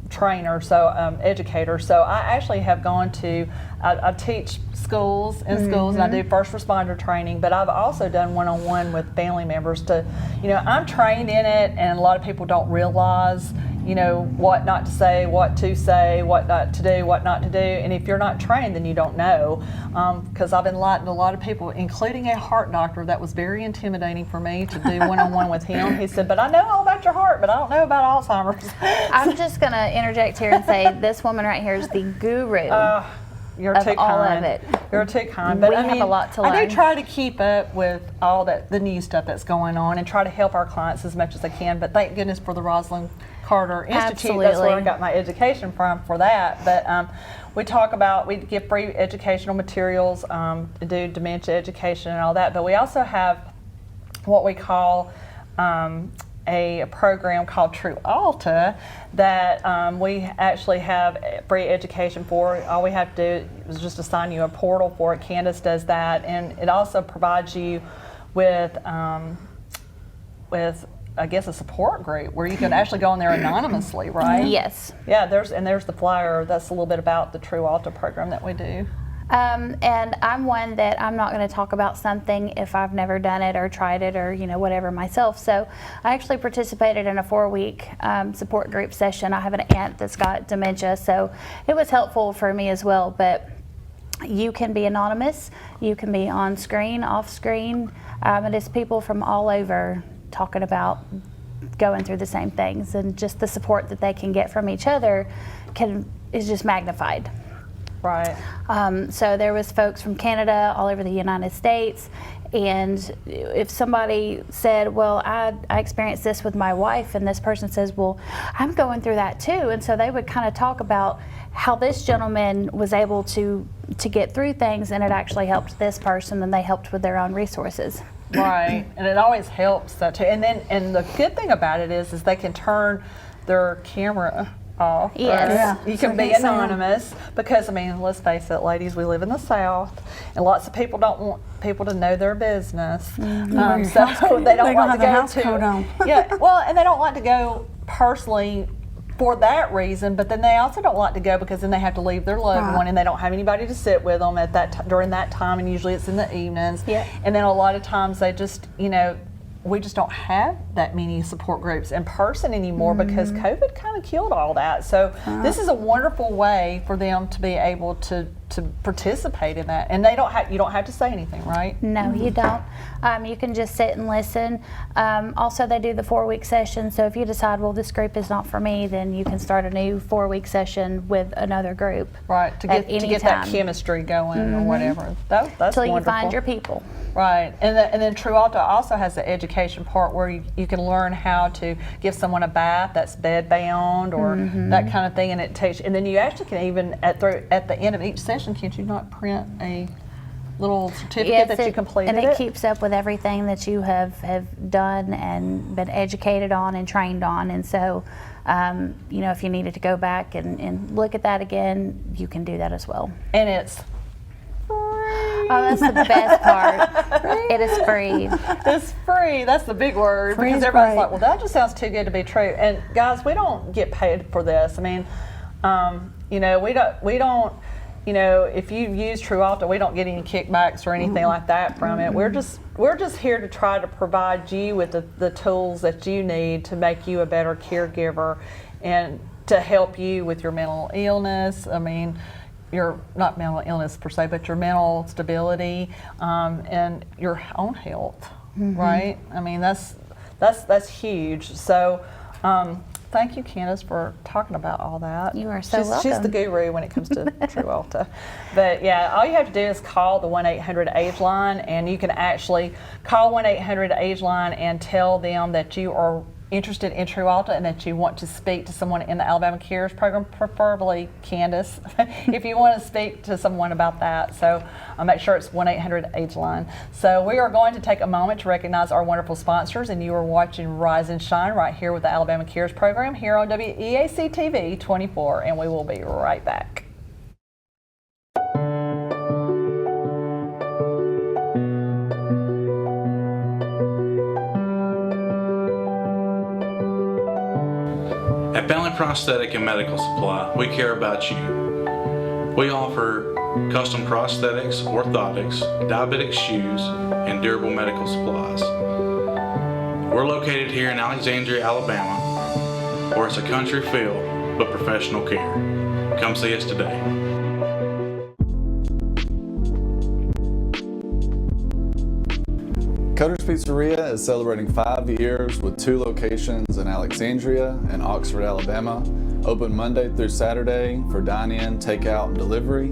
trainer, so educator. So I actually have gone to, I teach schools, and I do first responder training, but I've also done one-on-one with family members to, I'm trained in it, and a lot of people don't realize, what not to say, what not to do, what not to do. And if you're not trained, then you don't know. Because I've enlightened a lot of people, including a heart doctor that was very intimidating for me to do one-on-one with him. He said, but I know all about your heart, but I don't know about Alzheimer's. I'm just going to interject here and say this woman right here is the guru. You're of too all kind. Of it. You're too kind. But we have a lot to learn. I do try to keep up with all the new stuff that's going on, and try to help our clients as much as I can. But thank goodness for the Rosalind Carter Institute. Absolutely. That's where I got my education from for that. But we give free educational materials, do dementia education and all that. But we also have what we call a program called True Alta that we actually have free education for. All we have to do is just assign you a portal for it. Candace does that, and it also provides you with I guess a support group where you can actually go in there anonymously, right? Yes. Yeah, there's the flyer. That's a little bit about the True Alta program that we do. And I'm one that I'm not going to talk about something if I've never done it or tried it or whatever myself. So I actually participated in a 4-week support group session. I have an aunt that's got dementia, so it was helpful for me as well. But You can be anonymous, you can be on screen, off screen, and it's people from all over talking about going through the same things, and just the support that they can get from each other is just magnified. Right. So there was folks from Canada, all over the United States, and if somebody said, well, I experienced this with my wife, and this person says, well, I'm going through that too, and so they would kind of talk about how this gentleman was able to get through things, and it actually helped this person, and they helped with their own resources. Right, and it always helps that too. And the good thing about it is they can turn their camera off. Yes. Yeah. You can be anonymous because, I mean, let's face it, ladies, we live in the South, and lots of people don't want people to know their business. So they don't want to go house coat on. Yeah, well, and they don't like to go personally for that reason, but then they also don't like to go because then they have to leave their loved one, and they don't have anybody to sit with them at during that time, and usually it's in the evenings. Yeah. And then a lot of times they just, we just don't have that many support groups in person anymore because COVID kind of killed all that. So this is a wonderful way for them to be able to participate in that, and you don't have to say anything, right? No, you don't. You can just sit and listen. Also, they do the 4-week session, so if you decide, well, this group is not for me, then you can start a new 4-week session with another group. Right, to get that chemistry going or whatever. That's Until wonderful. you find your people. Right, and then True Alta also has the education part where you can learn how to give someone a bath that's bed bound or that kind of thing, and it takes. And then you actually can even at the end of each session, can't you not print a little certificate that you completed? And it keeps up with everything that you have done and been educated on and trained on, and so if you needed to go back and look at that again, you can do that as well. And it's. Oh, that's the best part. It is free. It's free. That's the big word Free because is everybody's great. like, well, that just sounds too good to be true. And guys, we don't get paid for this. I mean, we don't. If you use True Alta, we don't get any kickbacks or anything like that from it. We're just here to try to provide you with the tools that you need to make you a better caregiver and to help you with your mental illness. I mean, your not mental illness per se, but your mental stability and your own health, right? I mean, that's huge. So thank you, Candace, for talking about all that. You are so welcome. She's the guru when it comes to True Alta. But yeah, all you have to do is call the 1-800-AGE line, and you can actually call 1-800-AGE line and tell them that you are interested in True Alta and that you want to speak to someone in the Alabama Cares program, preferably Candace, if you want to speak to someone about that. So make sure it's 1-800-AGE line. So we are going to take a moment to recognize our wonderful sponsors, and you are watching Rise and Shine right here with the Alabama Cares program here on WEAC TV 24, and we will be right back. At Bentley Prosthetic and Medical Supply, we care about you. We offer custom prosthetics, orthotics, diabetic shoes, and durable medical supplies. We're located here in Alexandria, Alabama, where it's a country feel, but professional care. Come see us today. Cutter's Pizzeria is celebrating 5 years with 2 locations in Alexandria and Oxford, Alabama. Open Monday through Saturday for dine-in, takeout, and delivery.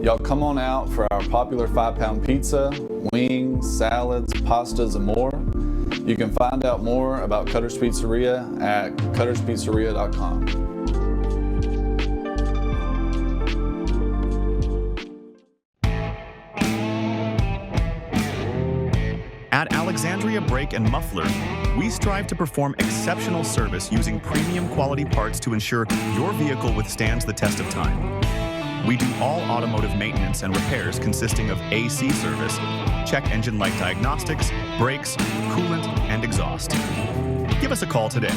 Y'all come on out for our popular 5-pound pizza, wings, salads, pastas, and more. You can find out more about Cutter's Pizzeria at cutterspizzeria.com. At Alexandria Brake and Muffler, we strive to perform exceptional service using premium quality parts to ensure your vehicle withstands the test of time. We do all automotive maintenance and repairs consisting of AC service, check engine light diagnostics, brakes, coolant, and exhaust. Give us a call today.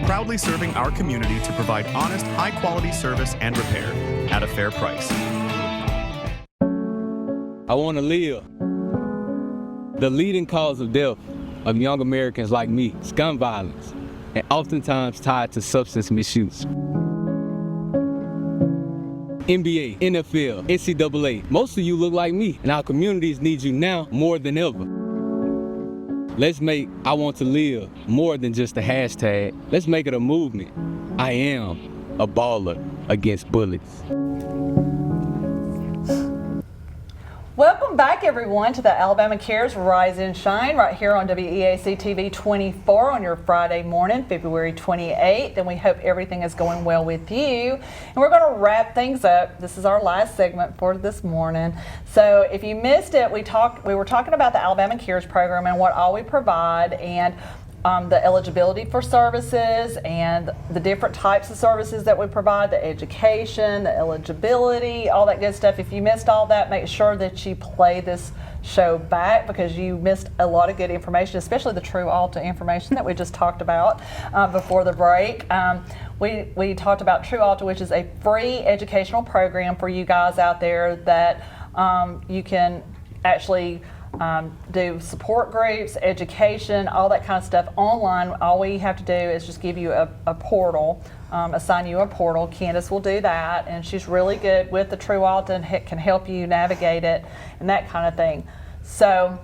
Proudly serving our community to provide honest, high-quality service and repair at a fair price. I want to live. The leading cause of death of young Americans like me is gun violence, and oftentimes tied to substance misuse. NBA, NFL, NCAA. Most of you look like me, and our communities need you now more than ever. Let's make I Want to Live more than just a hashtag. Let's make it a movement. I am a baller against bullets. Welcome back, everyone, to the Alabama Cares Rise and Shine right here on WEAC TV 24 on your Friday morning, February 28th. And we hope everything is going well with you. And we're going to wrap things up. This is our last segment for this morning. So if you missed it, we were talking about the Alabama Cares program and what all we provide, and the eligibility for services and the different types of services that we provide, the education, the eligibility, all that good stuff. If you missed all that, make sure that you play this show back because you missed a lot of good information, especially the True Alta information that we just talked about before the break. We talked about True Alta, which is a free educational program for you guys out there that you can actually do support groups, education, all that kind of stuff online. All we have to do is just give you a portal, assign you a portal. Candace will do that, and she's really good with the True Alta and can help you navigate it and that kind of thing. So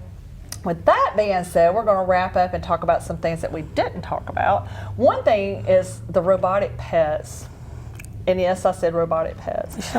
with that being said, we're going to wrap up and talk about some things that we didn't talk about. One thing is the robotic pets. And yes, I said robotic pets.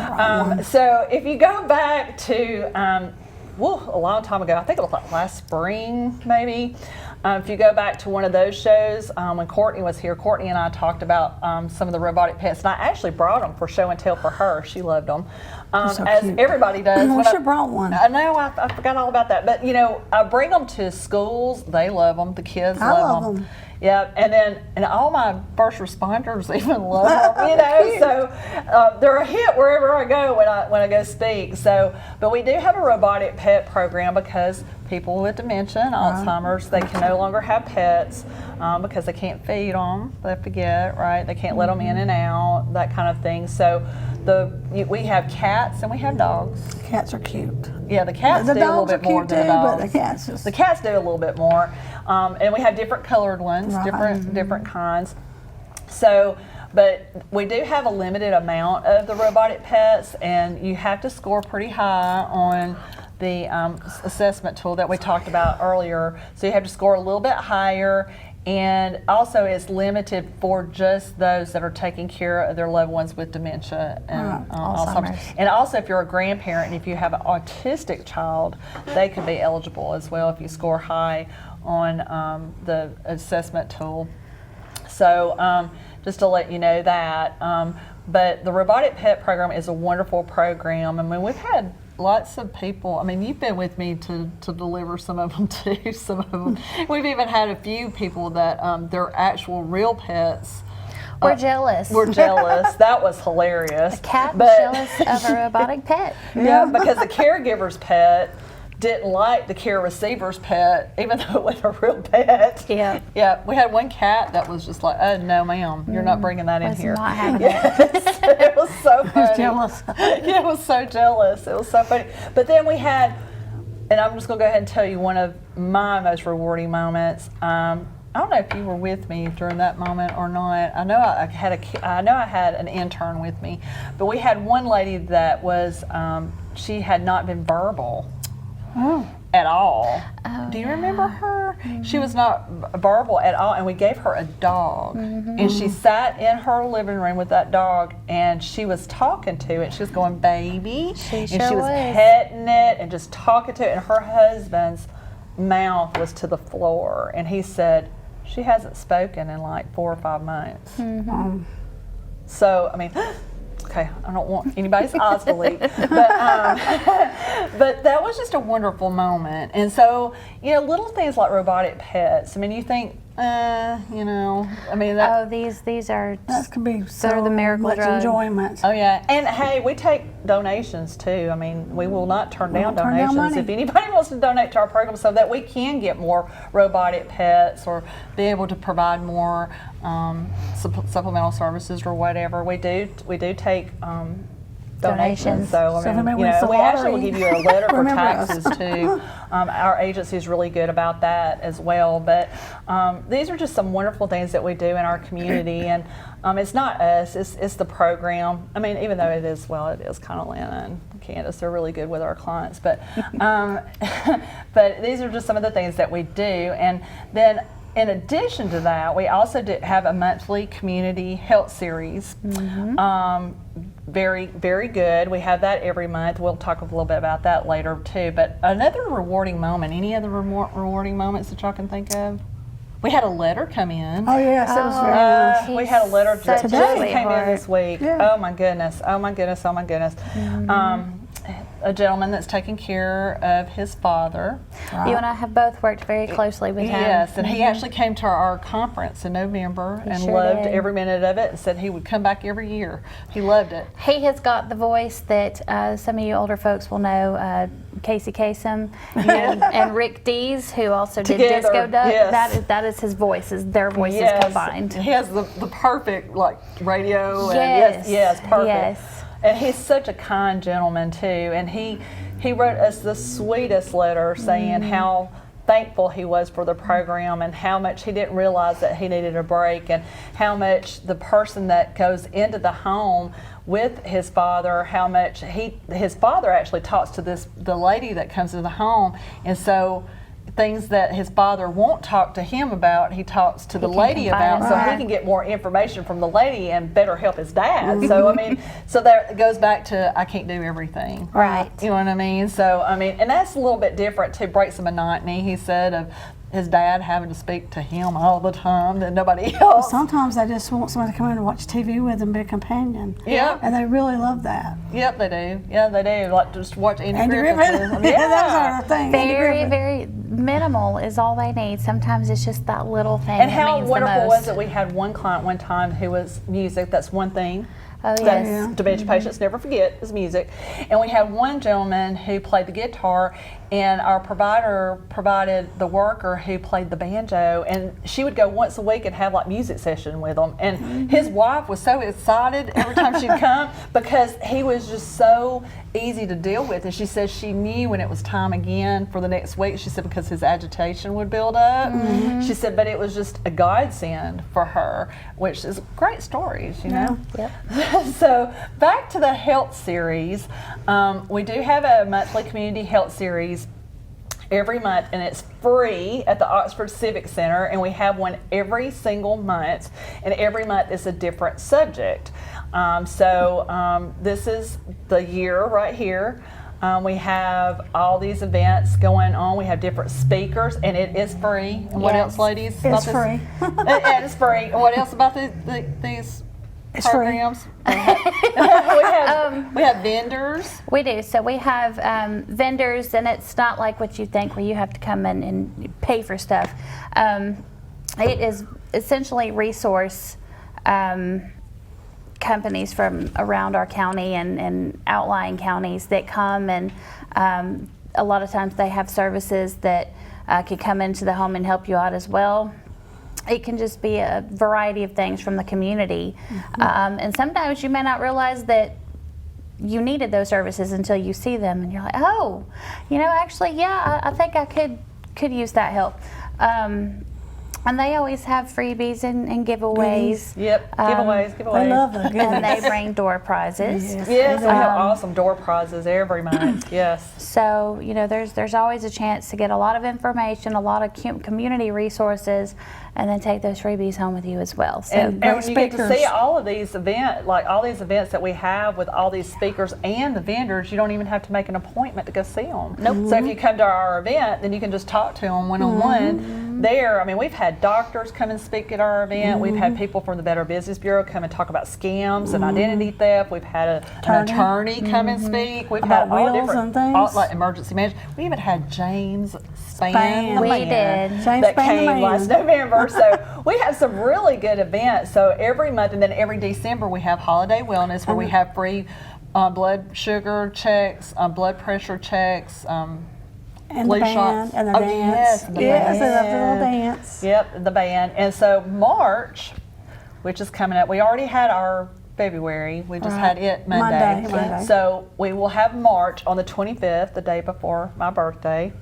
So if you go back to a long time ago, I think it was like last spring maybe. If you go back to one of those shows, when Courtney was here, Courtney and I talked about some of the robotic pets, and I actually brought them for show and tell for her. She loved them, as cute. Everybody does. I should have brought one. I know, I forgot all about that. But you know, I bring them to schools. They love them. The kids love them. Yeah, and all my first responders even love them, you know. So they're a hit wherever I go when I go speak. So, but we do have a robotic pet program because people with dementia and Alzheimer's, they can no longer have pets because they can't feed them. They forget, right? They can't let them in and out, that kind of thing. So we have cats and we have dogs. Cats are cute. Yeah, the cats do a little bit more than the dogs. But the cats just... The cats do a little bit more, and we have different colored ones, different kinds. So, but we do have a limited amount of the robotic pets, and you have to score pretty high on the assessment tool that we talked about earlier. So you have to score a little bit higher. And also it's limited for just those that are taking care of their loved ones with dementia and Alzheimer's. And also if you're a grandparent and if you have an autistic child, they could be eligible as well if you score high on the assessment tool. So just to let you know that. But the Robotic Pet Program is a wonderful program. I mean, we've had lots of people. I mean, you've been with me to deliver some of them too. Some of them. We've even had a few people that their actual real pets. We're jealous. We're jealous. That was hilarious. A cat was jealous of a robotic pet. Yeah, because the caregiver's pet didn't like the care receiver's pet, even though it was a real pet. Yeah. Yeah. We had one cat that was just like, oh no, ma'am, you're not bringing that in here. Not having yes. It was so funny. He's jealous. Yeah, it was so jealous. It was so funny. But then we had, and I'm just going to go ahead and tell you one of my most rewarding moments. I don't know if you were with me during that moment or not. I know I had an intern with me, but we had one lady that was she had not been verbal at all. Oh, do you remember her? Mm-hmm. She was not verbal at all, and we gave her a dog, and she sat in her living room with that dog, and she was talking to it. She was going, baby, and she was petting it and just talking to it, and her husband's mouth was to the floor, and he said, she hasn't spoken in like 4 or 5 months. So, I mean, okay, I don't want anybody's eyes to leak, but that was just a wonderful moment. And so, you know, little things like robotic pets. I mean, you think, you know, I mean, that, these are that could be so the miracle much drug. Enjoyment. Oh yeah, and hey, we take donations too. I mean, we will not turn down donations if anybody wants to donate to our program, so that we can get more robotic pets or be able to provide more supplemental services or whatever. We do take donations. So, So I if mean, anybody you wins know, the we actually will lottery, give you a letter for remember us. taxes too. Our agency is really good about that as well. But these are just some wonderful things that we do in our community, and it's not us, it's the program. I mean, even though it is kind of Lana and Candace, they're really good with our clients. But but these are just some of the things that we do, and then. In addition to that, we also have a monthly community health series. Very, very good. We have that every month. We'll talk a little bit about that later too. But another rewarding moment, any other rewarding moments that y'all can think of? We had a letter come in. Oh yes, it was very nice. We had a letter that Such a just came in sweetheart. this week. Yeah. Oh my goodness, oh my goodness, oh my goodness. A gentleman that's taking care of his father. You and I have both worked very closely with him. Yes, and he actually came to our conference in November and sure loved did. every minute of it and said he would come back every year. He loved it. He has got the voice that some of you older folks will know, Casey Kasem and Rick Dees, who also did Together, Disco Duck. yes. That is his voices, their voices Yes, combined. he has the perfect like radio. Yes, And yes, perfect. yes. And he's such a kind gentleman too. And he wrote us the sweetest letter saying how thankful he was for the program and how much he didn't realize that he needed a break, and how much the person that goes into the home with his father, how much his father actually talks to the lady that comes to the home, and so things that his father won't talk to him about, he talks to the lady about, so he can get more information from the lady and better help his dad. So I mean, so that goes back to I can't do everything. Right. You know what I mean? So I mean, and that's a little bit different to break some monotony, he said, of his dad having to speak to him all the time and nobody else. Sometimes they just want somebody to come in and watch TV with them, be a companion. Yeah. And they really love that. Yep, they do. Yeah, they do. Like just watch Andy Andy Griffith. Griffith. Yeah, that was our thing. Andy Very, Griffith. very minimal is all they need. Sometimes it's just that little thing And that how means wonderful the was most. it? We had one client one time who was music. That's one thing. Oh, that yes. dementia patients never forget is music. And we had one gentleman who played the guitar, and our provider provided the worker who played the banjo, and she would go once a week and have like music session with him. And his wife was so excited every time she'd come because he was just so easy to deal with. And she said she knew when it was time again for the next week. She said because his agitation would build up. She said, but it was just a godsend for her, which is great stories, you know. Yep. So back to the health series. We do have a monthly community health series every month, and it's free at the Oxford Civic Center, and we have one every single month, and every month is a different subject. This is the year right here. We have all these events going on. We have different speakers, and it is free. And what Yes. else, ladies? It's about this? free. It's free. And what else about these It's free. programs? we have vendors. We do. So we have vendors, and it's not like what you think where you have to come in and pay for stuff. It is essentially resource companies from around our county and outlying counties that come, and a lot of times they have services that can come into the home and help you out as well. It can just be a variety of things from the community. And sometimes you may not realize that you needed those services until you see them and you're like, oh, you know, actually, yeah, I think I could use that help. And they always have freebies and giveaways. Yep, giveaways. I love the goodies. And they bring door prizes. Yes, we have awesome door prizes every month. Yes. So, you know, there's always a chance to get a lot of information, a lot of community resources, and then take those freebies home with you as well. So, And you get to see all of these events, like all these events that we have with all these speakers and the vendors. You don't even have to make an appointment to go see them. Nope. So if you come to our event, then you can just talk to them one-on-one there. I mean, we've had doctors come and speak at our event. We've had people from the Better Business Bureau come and talk about scams and identity theft. We've had an attorney come and speak. We've About had all wills different, and things. all, like emergency management. We even had James Spann, the We man, did. James that Spann, the came man. last November. So we have some really good events. So every month, and then every December, we have Holiday Wellness, where we have free blood sugar checks, blood pressure checks, And flu the band, shots. and the Oh, dance. yes, the Yes, they love the band. little dance. Yep, the band. And so March, which is coming up, we already had our February. We just Right. had it Monday. Monday. So we will have March on the 25th, the day before my birthday.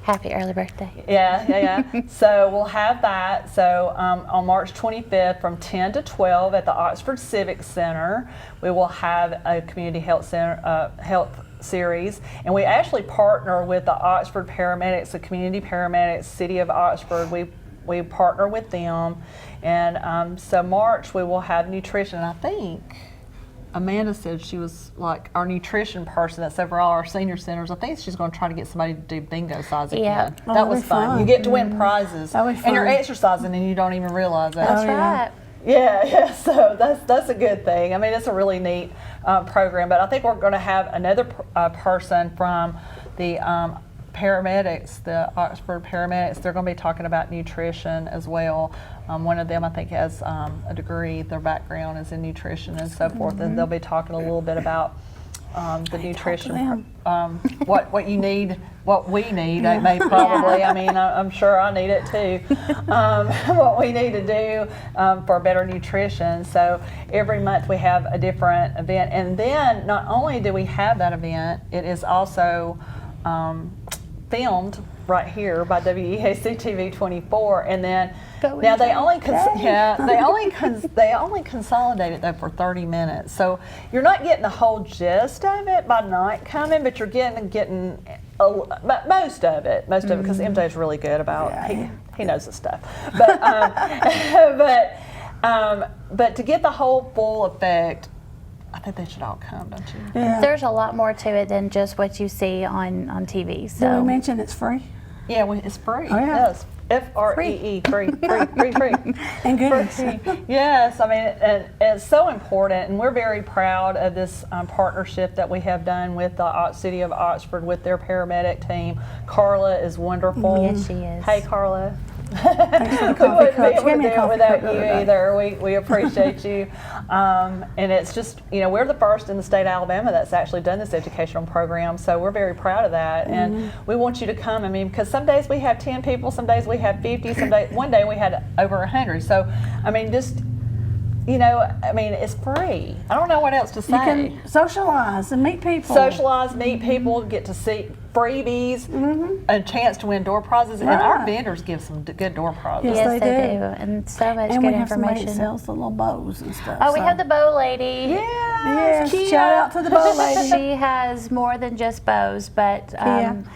Happy early birthday. Yeah. So we'll have that. So on March 25th from 10 to 12 at the Oxford Civic Center, we will have a community health center health series, and we actually partner with the Oxford paramedics, the community paramedics, City of Oxford. We partner with them, and so March we will have nutrition. I think Amanda said she was like our nutrition person that's over all our senior centers. I think she's going to try to get somebody to do bingo size again. Yeah. Oh, That was that'd be fun. fun. You get to win prizes, That'd be and you're fun. exercising and you don't even realize it. That's yeah. right. Yeah, so that's a good thing. I mean, it's a really neat program, but I think we're going to have another person from the paramedics, the Oxford paramedics. They're going to be talking about nutrition as well. One of them, I think, has a degree. Their background is in nutrition and so forth, and they'll be talking a little bit about the nutrition, what you need, what we need. They may probably. I mean, I'm sure I need it too. What we need to do for better nutrition. So every month we have a different event, and then not only do we have that event, it is also filmed right here by WEAC TV 24, and then now they only they only consolidate it though for 30 minutes. So you're not getting the whole gist of it by night coming, but you're getting most of it because MJ's really good about he knows his stuff. But but to get the whole full effect, I think they should all come, don't you? Yeah. There's a lot more to it than just what you see on TV. Did So we mention it's free? Yeah, it's free. Oh, yeah. Yes. FREE, free. And goodness. Yes, I mean, and it's so important, and we're very proud of this partnership that we have done with the City of Oxford with their paramedic team. Carla is wonderful. Yes, she is. Hey, Carla. Thanks for the We coffee wouldn't be cup. able to Give me do a it coffee without cup the you other day. either. We appreciate you. And it's just, we're the first in the state of Alabama that's actually done this educational program, so we're very proud of that. And we want you to come, I mean, because some days we have 10 people, some days we have 50, one day we had over 100. So, I mean, just, it's free. I don't know what else to say. You can socialize and meet people. Socialize, meet people, get to see freebies, a chance to win door prizes, and our vendors give some good door prizes. they yes, they do. do, and so much And good we have somebody that information. sells the little bows and stuff. Oh, we so. have the bow lady. Yes, Yes, shout out to the bow lady. She has more than just bows, but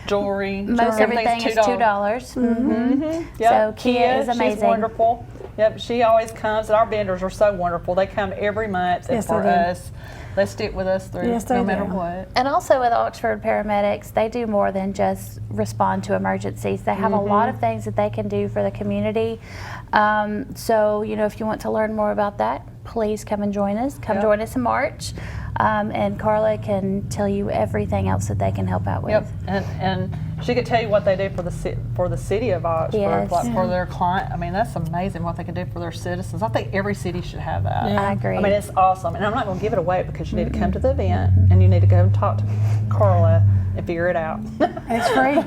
jewelry. most everything is $2. Yep. So Kia is amazing. She's wonderful. Yep, she always comes, and our vendors are so wonderful. They come every month, and Yes, for they do. us, they stick with us through Yes, they no matter do. what. And also with Oxford paramedics, they do more than just respond to emergencies. They have a lot of things that they can do for the community. So, if you want to learn more about that, please come and join us. Come join us in March. And Carla can tell you everything else that they can help out with. Yep, and she could tell you what they do for the city of Oxford, Yes. like for their client. I mean, that's amazing what they can do for their citizens. I think every city should have that. I agree. I mean, it's awesome, and I'm not going to give it away because you need to come to the event and you need to go and talk to Carla and figure it out. It's free.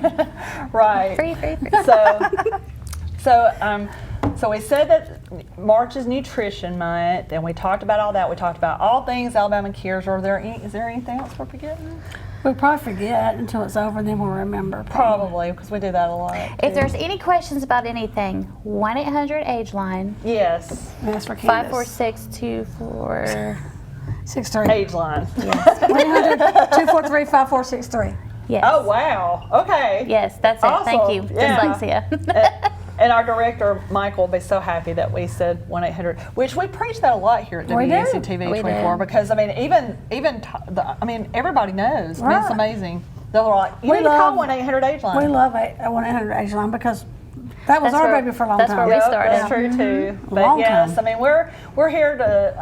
Right. Free. So we said that March is Nutrition Month, and we talked about all that. We talked about all things Alabama Cares. Is there anything else we're forgetting? We'll probably forget until it's over, and then we'll remember. Probably, because we do that a lot. If there's any questions about anything, 1-800-AGE-LINE, Yes, That's for Candace. 54624. 63. age line. 243-5463. Yes. Oh, wow. Okay. Yes, that's it. Thank Awesome. you, Yeah. Dyslexia. And our director, Michael, will be so happy that we said 1-800, which we preach that a lot here at We do. WEAC TV We 24 do. because, I mean, everybody knows. I mean, it's Right. amazing. They're like, you We need to call love- 1-800-AGE-LINE. We love 1-800-AGE-LINE because that was That's our where- baby for a long that's time. where we started. That's true too. But Long yes, time. I mean we're here to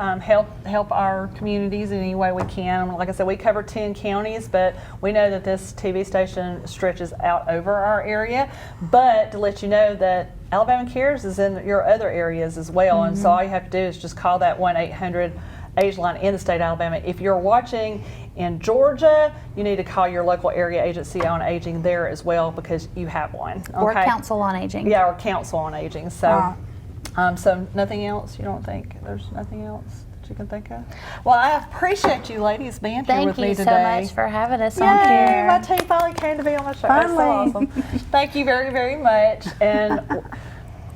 help our communities in any way we can. Like I said, we cover 10 counties, but we know that this TV station stretches out over our area. But to let you know that Alabama Cares is in your other areas as well, and so all you have to do is just call that 1-800-AGE-LINE in the state of Alabama. If you're watching in Georgia, you need to call your local area agency on aging there as well because you have one. Or okay? Council on Aging. Yeah, or Council on Aging. So, Wow. so nothing else. You don't think there's nothing else that you can think of? Well, I appreciate you ladies being here Thank with me you today. so much for having us on Yay, here. my team finally came to be on my show. That's so Finally. awesome. Thank you very, very much. And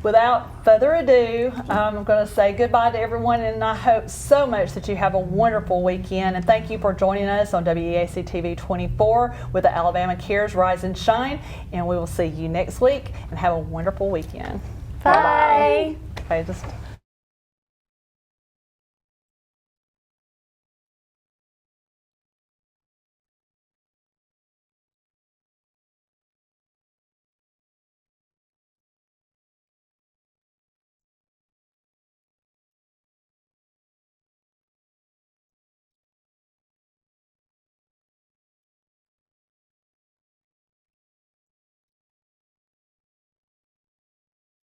without further ado, I'm going to say goodbye to everyone, and I hope so much that you have a wonderful weekend. And thank you for joining us on WEAC TV 24 with the Alabama Cares Rise and Shine. And we will see you next week, and have a wonderful weekend. Bye. Okay, just.